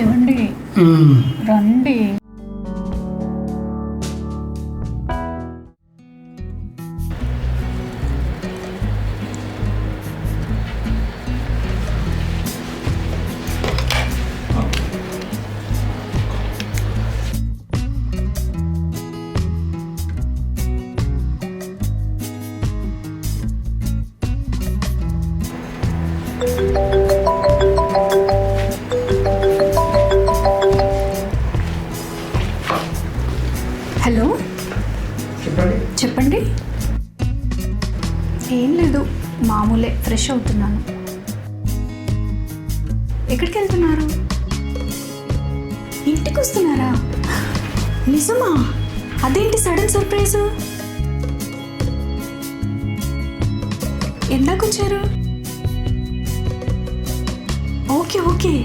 ఏమండి రండి. హలో చెప్పండి. ఏం లేదు, మామూలే, ఫ్రెష్ అవుతున్నాను. ఎక్కడికి వెళ్తున్నారు? ఇంటికి వస్తున్నారా? నిజమా? అదేంటి సడన్ సర్ప్రైజ్? ఎందాక వచ్చారు? ఓకే ఓకే,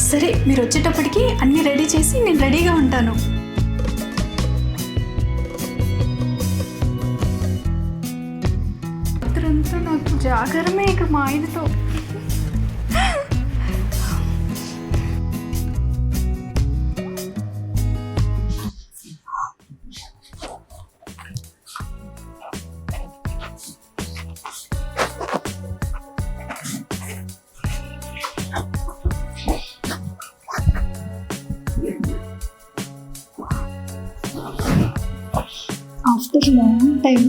సరే, మీరు వచ్చేటప్పటికి అన్నీ రెడీ చేసి నేను రెడీగా ఉంటాను. రాత్రంతా నాకు జాగరమే ఇక మా ఆయనతో. ఆఫ్టర్ లాంగ్ టైం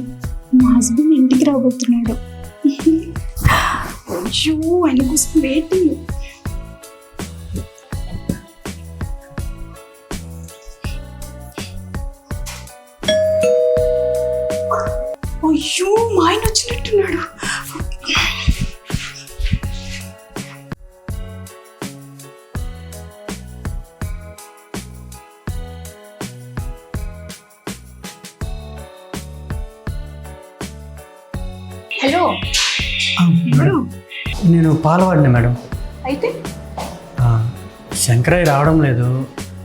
మా హస్బెండ్ ఇంటికి రాబోతున్నాడు. అయ్యో, ఆయన కోసం వెయిటింగ్. అయ్యో, మా ఆయన వచ్చినట్టున్నాడు. హలో, ఎవరు? నేను పాలవాడిని మేడం. అయితే శంకరయ్య రావడం లేదు.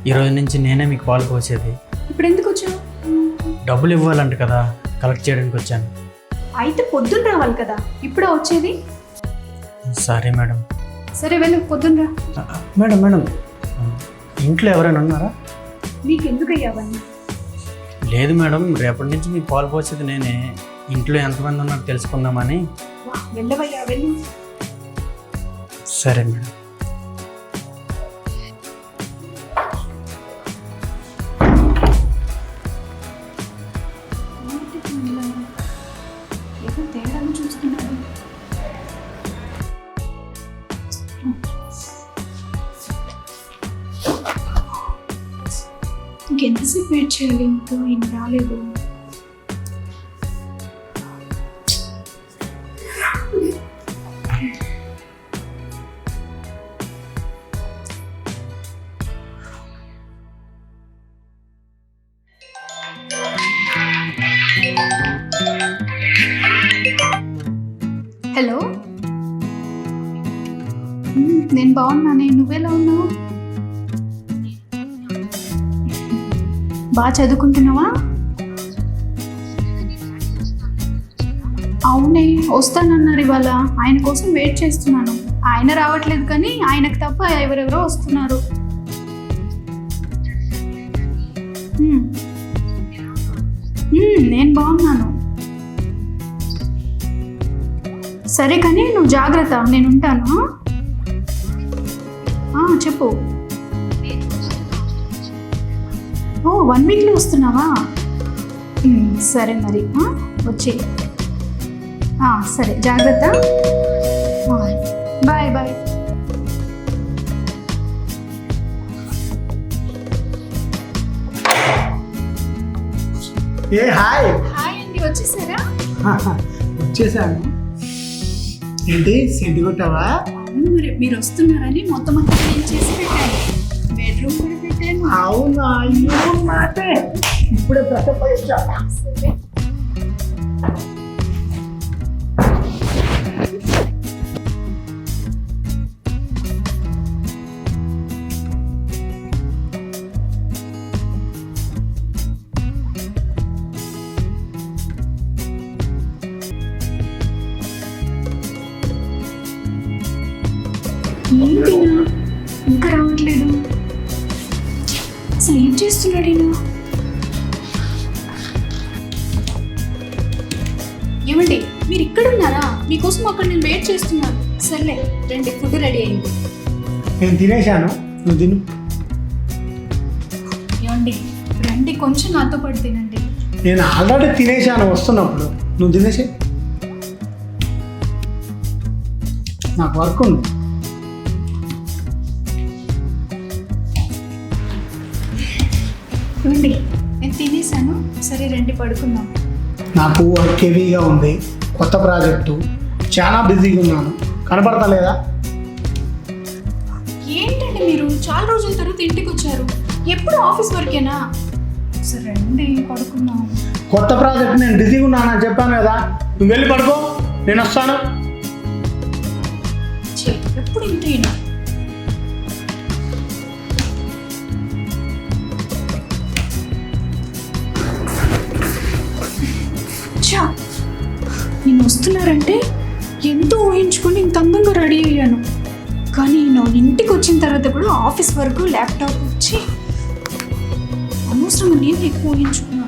ఈరోజు నుంచి నేనే మీకు పాలు పోసేది. ఇప్పుడు ఎందుకు వచ్చావు? డబ్బులు ఇవ్వాలంట కదా, కలెక్ట్ చేయడానికి వచ్చాను. అయితే పొద్దున్న రావాలి కదా, ఇప్పుడే వచ్చేది. సరే మేడం. సరే వెళ్ళు, పొద్దున్న రా. మేడం మేడం, ఇంట్లో ఎవరైనా ఉన్నారా? నీకు ఎందుకు అయ్యావన్నీ? లేదు మేడం, రేపటి నుంచి మీకు పాలు పోసేది నేనే. ఇంట్లో ఎంతమంది ఉన్నారో తెలుసుకుందామని. వెళ్ళవయ్యా, వెళ్ళు. సరే మేడం. ఏదో తేడాను చూస్తున్నాడు. ఇంకెంతసేపు వెయిట్ చేయాలి? ఇంకా ఈయన రాలేదు. హలో, నేను బాగున్నానే, నువ్వెలా ఉన్నావు? బాగా చదువుకుంటున్నావా? అవునే, వస్తానన్నారు ఇవాళ. ఆయన కోసం వెయిట్ చేస్తున్నాను. ఆయన రావట్లేదు, కానీ ఆయనకు తప్ప ఎవరెవరో వస్తున్నారు. నేను బాగున్నాను. సరే కానీ నువ్వు జాగ్రత్త, నేను ఉంటాను. చెప్పు. ఓ, 1 వీక్లో వస్తున్నావా? సరే మరి, వచ్చి. సరే, జాగ్రత్త. Bye bye. హాయ్ అండి, వచ్చేసారా? వచ్చేసాను. ఏంటి సెంటి కొట్టావా? మరి మీరు వస్తున్నారని మొత్తం అంతా క్లీన్ చేసి పెట్టాను. బెడ్రూమ్ కూడా పెట్టాను. అవునా? అయ్యో మాటే, ఇప్పుడే ప్రసవ వచ్చా. ఏంటినా ఇంకా రావట్లేదు? అసలు ఏం చేస్తున్నాడు ఈయన? ఏమండి మీరు ఇక్కడ ఉన్నారా? మీకోసం అక్కడ నేను వెయిట్ చేస్తున్నాను. సర్లే రండి, ఫుడ్ రెడీ అయింది. నేను తినేశాను, నువ్వు తిను. ఏమండి రండి, కొంచెం నాతో పాటు తినండి. నేను ఆల్రెడీ తినేశాను వస్తున్నప్పుడు, నువ్వు తినేసి. నాకు వర్క్ ఉంది. ఏమండి నేను తినేసాను, సరే రండి పడుకుందాం. నాకు వర్క్ హెవీగా ఉంది, కొత్త ప్రాజెక్టు, చాలా బిజీగా ఉన్నాను. కనపడతా లేదా? ఏంటండి మీరు చాలా రోజుల తర్వాత ఇంటికి వచ్చారు, ఎప్పుడు ఆఫీస్ వర్కేనా? సరే రండి పడుకుందాం. కొత్త ప్రాజెక్ట్ నేను బిజీగా ఉన్నానని చెప్పాను కదా, నువ్వు వెళ్ళి పడుకో, నేను వస్తాను. ఛీ, ఎప్పుడు ఇంతేనా? ఛా, నేను వస్తున్నారంటే ఎంతో ఊహించుకొని ఇంత అందంగా రెడీ అయ్యాను, కానీ నా ఇంటికి వచ్చిన తర్వాత కూడా ఆఫీస్ వరకు ల్యాప్టాప్ వచ్చి అనవసరంగా నేను ఎక్కువ ఊహించుకున్నాను.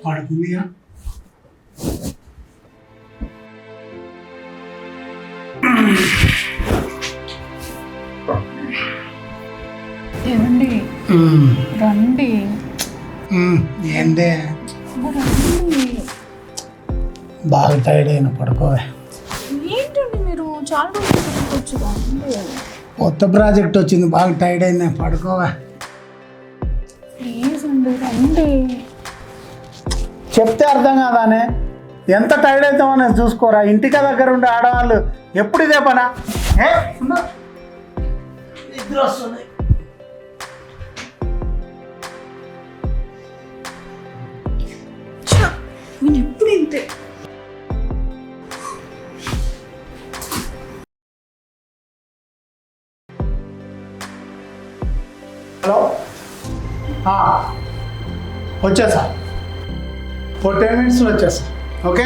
పడుకుందిగా. ఏమండి రండి. ఏందే రండి. బాగా టైర్డ్ అయిన, పడుకోవే. ఏంటండి మీరు చాలా రోజులు వచ్చి రండి. కొత్త ప్రాజెక్ట్ వచ్చింది, బాగా టైర్డ్ అయింది, పడుకోవే. ప్లీజ్ అండి రండి. చెప్తే అర్థం కాదానే, ఎంత టైర్డ్ అవుతామో నేను చూసుకోరా. ఇంటికి దగ్గర ఉండే ఆడవాళ్ళు ఎప్పుడు ఇదే పనా? నిద్ర వస్తుంది. నేను ఎప్పుడు ఇంతే. హలో, వచ్చేసా, 10 minutesలో వచ్చేసా. Okay,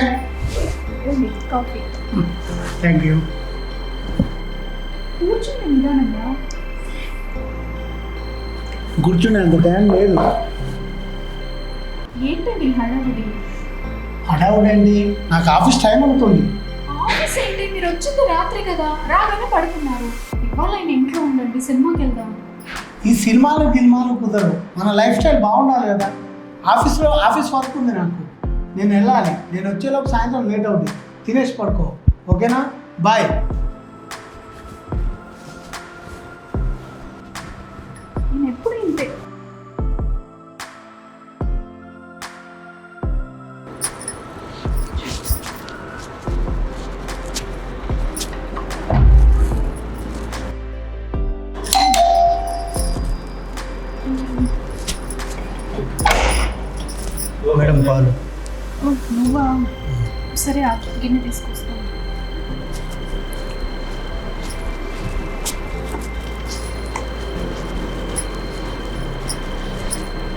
coffee. Thank you. కూర్చొని నిదానంగా. కూర్చునేంత టైం లేదు. ఏంటండి హడావిడి? హడావుడండి, నాకు ఆఫీస్ టైం అవుతుంది. ఆఫీస్ ఏంటి, మీరు వచ్చింది రాత్రి కదా, రాగానే పడుకున్నారు. ఇవాళ ఆయన ఇంట్లో ఉండండి, సినిమాకి వెళ్దాం. ఈ సినిమాలు కుదరవు, మన లైఫ్ స్టైల్ బాగుండాలి కదా. ఆఫీస్ వర్క్ ఉంది నాకు, నేను వెళ్ళాలి. నేను వచ్చేలోపు సాయంత్రం లేట్ అవుతుంది. తినేసి పడుకో, ఓకేనా? బాయ్. నేను ఎప్పుడు ఇంతే. మేడం పాలు. ఓ, నువ్వా? సరే ఆ గిన్నె తీసుకొస్తాను.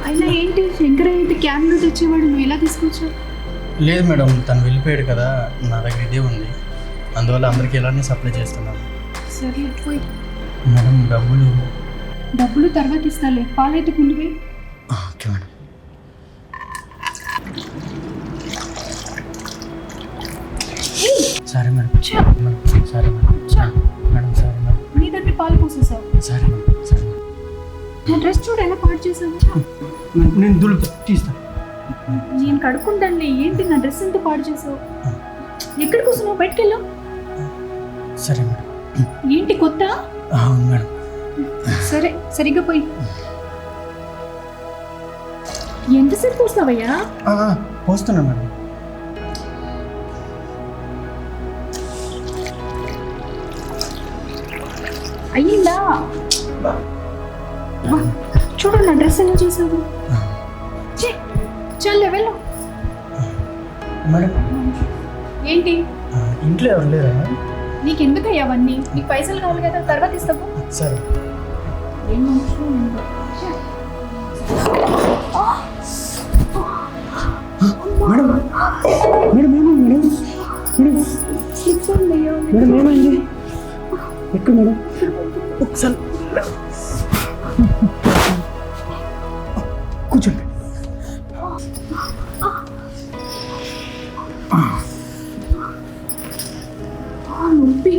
అయినా ఏంటి శంకర్ ఏంటి క్యాన్లో తెచ్చేవాడు, నువ్వు ఎలా తీసుకొచ్చావు? లేదు మేడం, తను వెళ్ళిపోయాడు కదా, నా దగ్గర ఇదే ఉంది, అందువల్ల అందరికీ ఇలానే సప్లై చేస్తున్నాను. సరే పోయి. మేడం డబ్బులు తర్వాత ఇస్తాలే, పాలైతే కుండిపోయి. Okay madam. సరే మేడం. మేడం సరే మేడం. మేడం సరే మేడం. నీ దగ్గర పాలు పోసేసావు. సరే మేడం. సరే మేడం. నా డ్రెస్ చూడు ఎలా పాడు చేసావు. నేను దులుపు తీస్తాను. నేను కడుక్కుంటానులే, ఏంటి నా డ్రెస్ ఎంత పాడు చేసావు? ఎక్కడికి వస్తున్నావు? బయటికి వెళ్ళావు. సరే మేడం. ఏంటి కొత్త? అవును మేడం. సరే సరిగ్గా పోయి. ఎంతసేపు పోస్తావయ్యా? పోస్తున్నా మేడం. అయ్యిందా? చూడు నా డ్రెస్ ఎలా చేసావు. చాలే వెళ్ళు. మేడం ఏంటి ఇంట్లో ఎవరు లేరా? నీకెందుకయ్యా అవన్నీ? నీకు పైసలు కావాలి కదా, తర్వాత ఇస్తావు. సరే. ఏం మనుషులు ఏంటో. మేడం మేడం ఏమైంది మేడం? మేడం స్లిప్ ఉందయ్యా. మేడం ఏమైంది? ఎక్కడ మేడం? ఒకసారి కూర్చోండి. నొప్పి.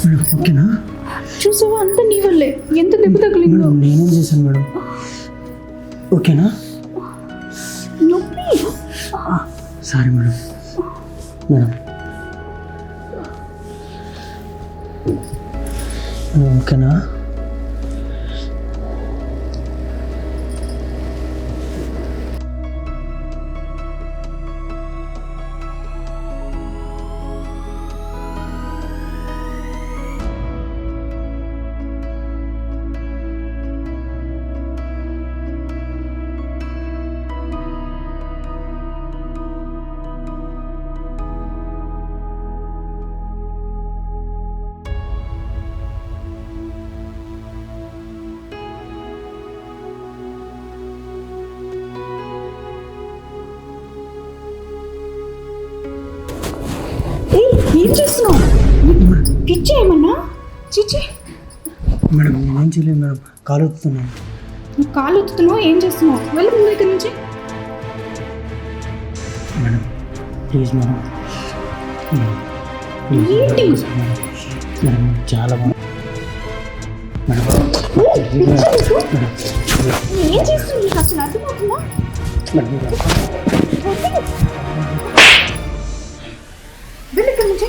మేడం ఓకేనా? చూసావా, అంతా నీ వల్లే. ఎంత దెబ్బ తగిలిందో. మేడం నేనేం చేశాను మేడం? ఓకేనా? నొప్పి. Sorry madam. మేడం ఓకేనా? ఏం చేస్తున్నావు? పిచ్చి ఏమన్నా? చిచ్చి. మేడం నేనేం చేయలేదు మేడం, కాలు ఒత్తుతున్నాను. నువ్వు కాలు ఒత్తుతున్నావు, ఏం చేస్తున్నావు? వెళ్ళి ముందు దగ్గర నుంచి. Madam please madam. ఏంటి? మేడం చాలా బాగుంది మేడం. ఏం చేస్తున్నావు? నీకు అసలు అర్థమవుతుందా? మేడం వెళ్ళి ఇక్కడ నుంచి.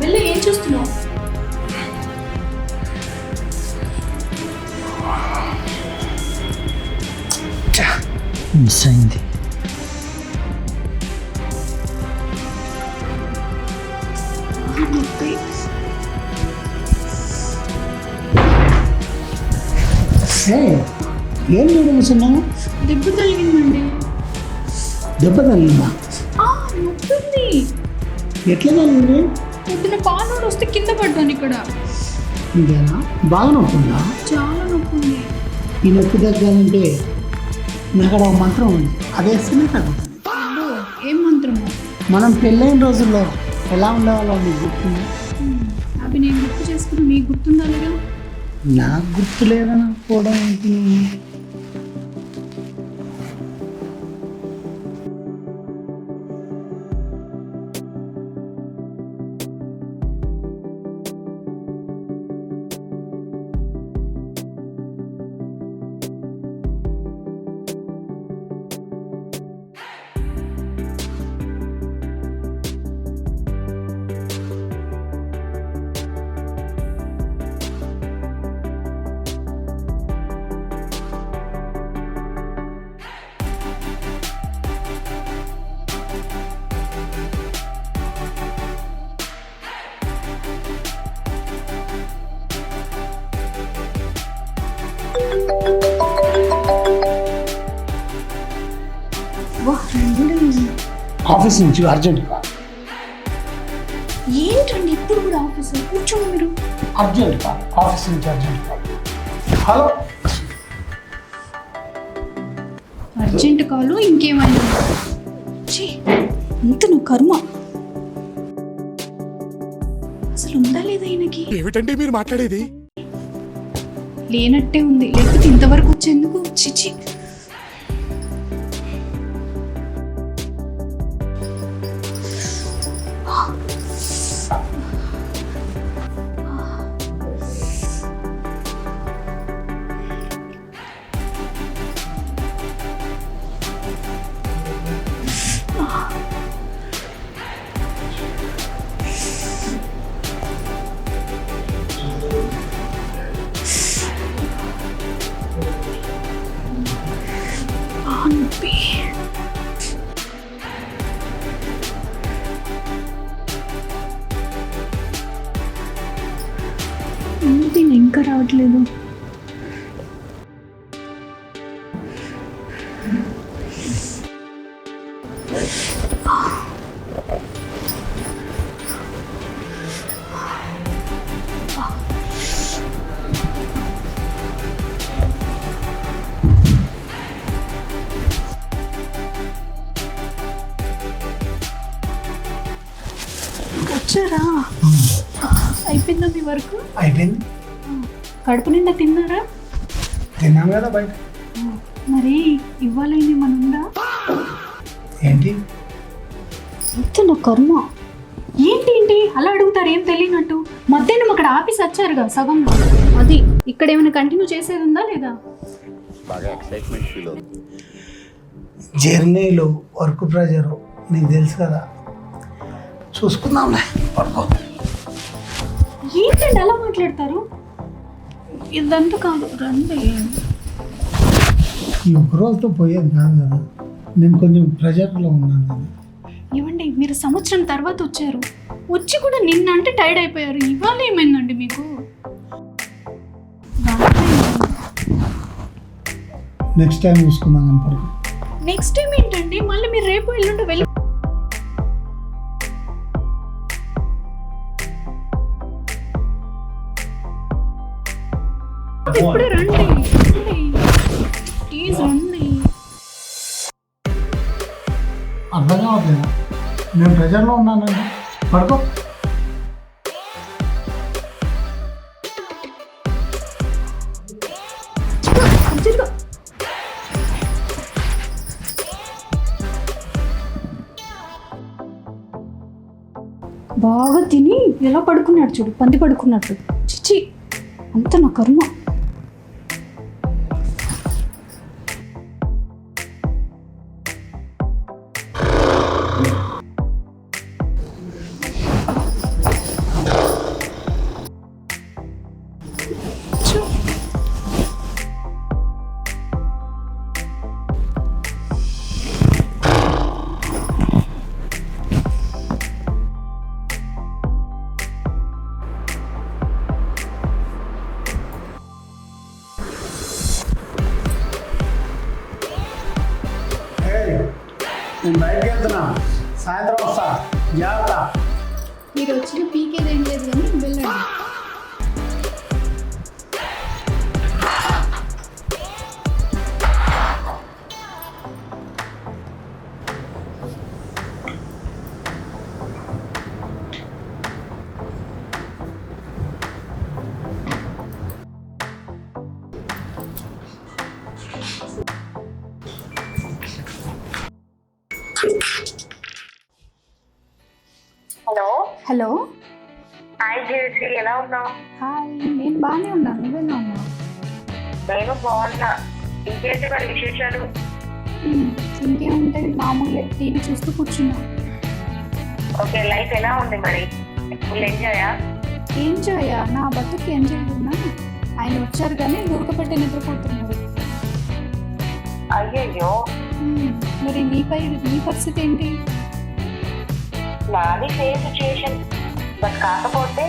వెళ్ళి ఏం చూస్తున్నావు? మిస్ అయింది. ఏం చూడమన్నావు? దెబ్బ తగిలిందండి. దెబ్బ తగిలిందా? నొప్పింది. ఎట్లా తగిలింది? పొద్దున పానోడు వస్తే కింద పడ్డాను ఇక్కడ. ఇంకేనా బాగా నొప్పి ఉందా? చాలా నొప్పి ఉంది. ఈ నొప్పి తగ్గాలంటే నాకు ఒక మంత్రం ఉంది, అదేస్తేనే తగ్గుతుంది. ఏం మంత్రము? మనం పెళ్ళైన రోజుల్లో ఎలా ఉండేవాళ్ళో మీకు గుర్తుంది? అవి నేను గుర్తు చేసుకుని మీకు గుర్తుండాలిగా. నాకు గుర్తు లేదని కూడా ఏంటి? వా రండి. ఆఫీస్ నుంచి అర్జెంట్ కాల్. ఏంటండి ఇప్పుడు కూడా ఆఫీస్ కూర్చోండి మీరు. అర్జెంట్ కాల్, ఆఫీస్ నుంచి అర్జెంట్ కాల్. హలో, అర్జెంట్ కాలు ఇంకేమైనా ఛీ, అంత నా కర్మ. అసలు ఉందా లేదా ఈయనకి? ఏమిటండి మీరు మాట్లాడేది? లేనట్టే ఉంది, లేకపోతే ఇంతవరకు వచ్చేందుకు. చిచి. నొప్పి. ఏంటి ఇంకా రావట్లేదు? వచ్చారా? అయిపోయిందా మీ వరకు? అయిపోయింది. కడుపు నిండా తిన్నారా? తిన్నాం కదా బయట. మరి ఇవ్వాలని మన ఉందా? ఏంటి అంత నా కర్మ. ఏంటి అలా అడుగుతారు ఏం తెలియనట్టు? మధ్యాహ్నం అక్కడ ఆఫీస్ వచ్చారుగా సగం, అది ఇక్కడ ఏమైనా కంటిన్యూ చేసేది ఉందా లేదా? జర్నీలు, వర్క్ ప్రెజరు నీకు తెలుసు కదా, చూసుకుందాంలే. పడుకో. ఏంటండి అలా మాట్లాడతారు? ఇదంతా కాదు, రండి. ఈ ఒక్క రోజుతో పోయేది కాదు కదా, నేను కొంచెం ప్రెజర్లో ఉన్నాను కదా. ఏమండి మీరు సంవత్సరం తర్వాత వచ్చారు, వచ్చి కూడా నిన్న అంటే టైర్డ్ అయిపోయారు. ఇవాళ ఏమైందండి మీకు? నెక్స్ట్ టైం చూసుకుందాం అని పడుకో. నెక్స్ట్ టైం ఏంటండి? మళ్ళీ మీరు రేపు ఎల్లుండి వెళ్ళి ఇప్పుడే రండి, ప్లీజ్ రండి. అర్థం కావట్లేదా? నేను ప్రెజర్లో ఉన్నానండి. పడుకో. జరుగు. బాగా తిని ఎలా పడుకున్నాడు చూడు, పంది పడుకున్నట్టు. చిచి, అంత నా కర్మ. నేను బయటకు వెళ్తున్నా, సాయంత్రం వస్తా, జాగ్రత్త. మీరు వచ్చిన పీకేది ఏం లేదు కానీ వెళ్ళండి. Hello hello. హాయ్ జేసి, ఎలా ఉన్నావు? హాయ్, నేను బాగానే ఉన్నాను, నువ్వెలా ఉన్నావు? నేను బాగున్నా. ఇంకేంటి మరి విశేషాలు? ఇంకేముంటాయి, మామూలే, టీవీ చూస్తూ కూర్చున్నా. ఓకే, లైఫ్ ఎలా ఉంది మరి? ఫుల్ ఎంజాయా? ఎంజాయా? నా బతుకు ఎంజాయ్ ఉన్నా. ఆయన వచ్చారు కానీ ఉడకపెట్టి నిద్రపోతున్నాడు. అయ్యయ్యో, మరి నీ పరిస్థితి ఏంటి? నాది సేమ్ సిచ్యుయేషన్. బట్ కాకపోతే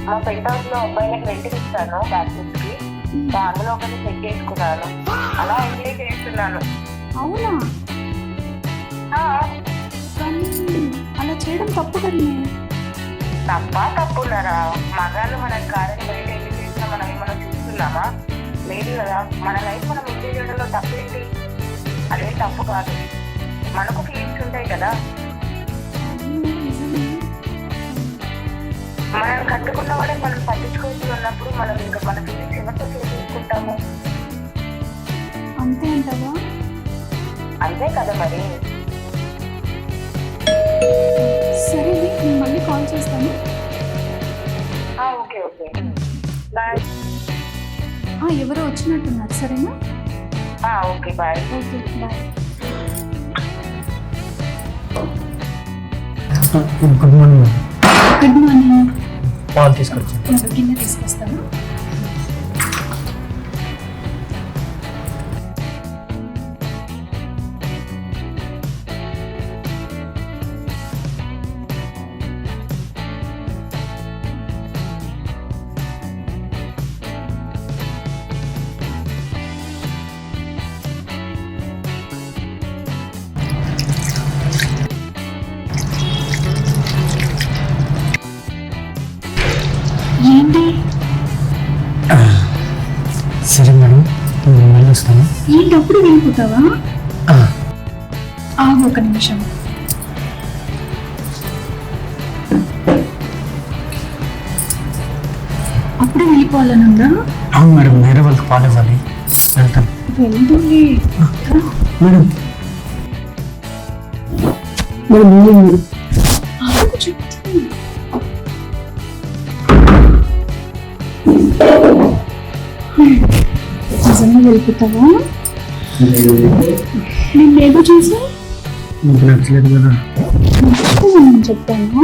మా పెంట్ హౌస్ లో అబ్బాయిలకు రెంట్కి ఇస్తాను బ్యాచెస్ కి, అందులో ఒకటి సెట్ చేసుకున్నాను. అలా ఎంజాయ్ చేస్తున్నాను. అవునా? చేయడం తప్పు కదా. తప్పున్నారా? మగాళ్ళు మనకి కాదని బయట ఏం చేసినా మనం ఏమన్నా చూస్తున్నామా? లేదు కదా. మన లైఫ్ మనం ఎంజాయ్ చేయడంలో తప్పేంటి? అదే తప్పు కాదు. మనకు ఫీలింగ్స్ ఉంటాయి కదా. మనం కట్టుకున్న వాడే మనం పట్టించుకోవచ్చు అన్నప్పుడు మనం ఇంకా మన ఫీలింగ్స్ ఎవరితో షేర్ చేసుకుంటాము? అంతే అంటావా? అంతే కదా మరి. సరే, నేను మళ్ళీ కాల్ చేస్తాను. Okay okay bye. ఎవరో వచ్చినట్టున్నారు. సరేనా? Okay bye. Okay bye. Good morning. Good morning. పాలు తీసుకొచ్చాను. గిన్నె తీసుకొస్తాను. ఏంటి? సరే మేడం, నేను మళ్ళీ వస్తాను. ఏంటి అప్పుడు వెళ్ళిపోతావా? ఆగు ఒక నిమిషం. అప్పుడే వెళ్ళిపోవాలనుందా? అవును మేడం, వేరే వాళ్ళకి పాలు ఇవ్వాలి. వెళ్తాను. వెళ్తుంది. మేడం మేడం ఆగు చెప్తాను. నిజంగా వెళ్ళిపోతావా? నేనేదో చేసా మీకు నచ్చలేదు కదా. నేను చెప్పాను.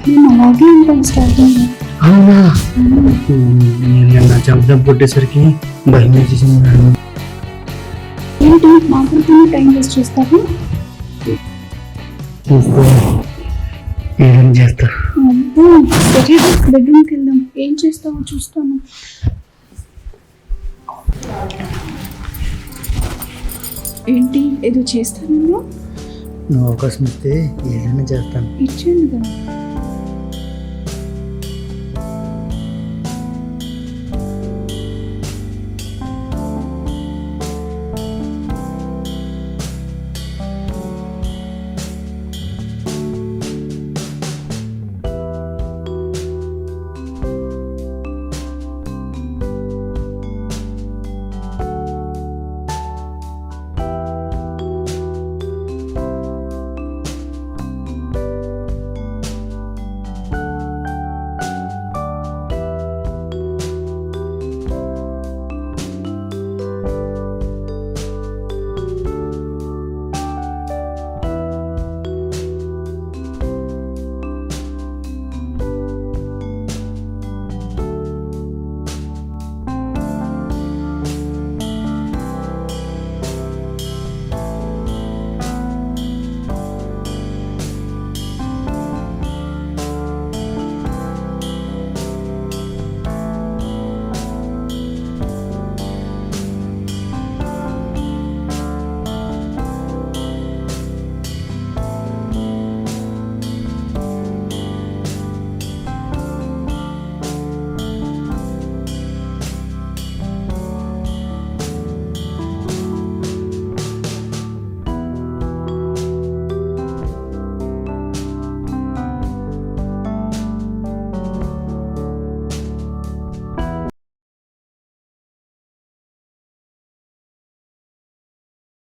నేను అలాగే ఉంటాను స్టార్టింగ్. అవునా? నేను నిన్న జంప్ కొట్టేసరికి భయం వేసేసింది మేడం. ఏంటి మాట్లాడుతూనే టైం వేస్ట్ చేస్తావు? ఏం చేస్తారు? అబ్బో, సరే బెడ్రూమ్కి వెళ్దాం. ఏం చేస్తావో చూస్తాను. ఏంటి ఏదో చేస్తాను? నువ్వు అవకాశం ఇస్తే ఏదైనా చేస్తాను. ఇచ్చాను కదా.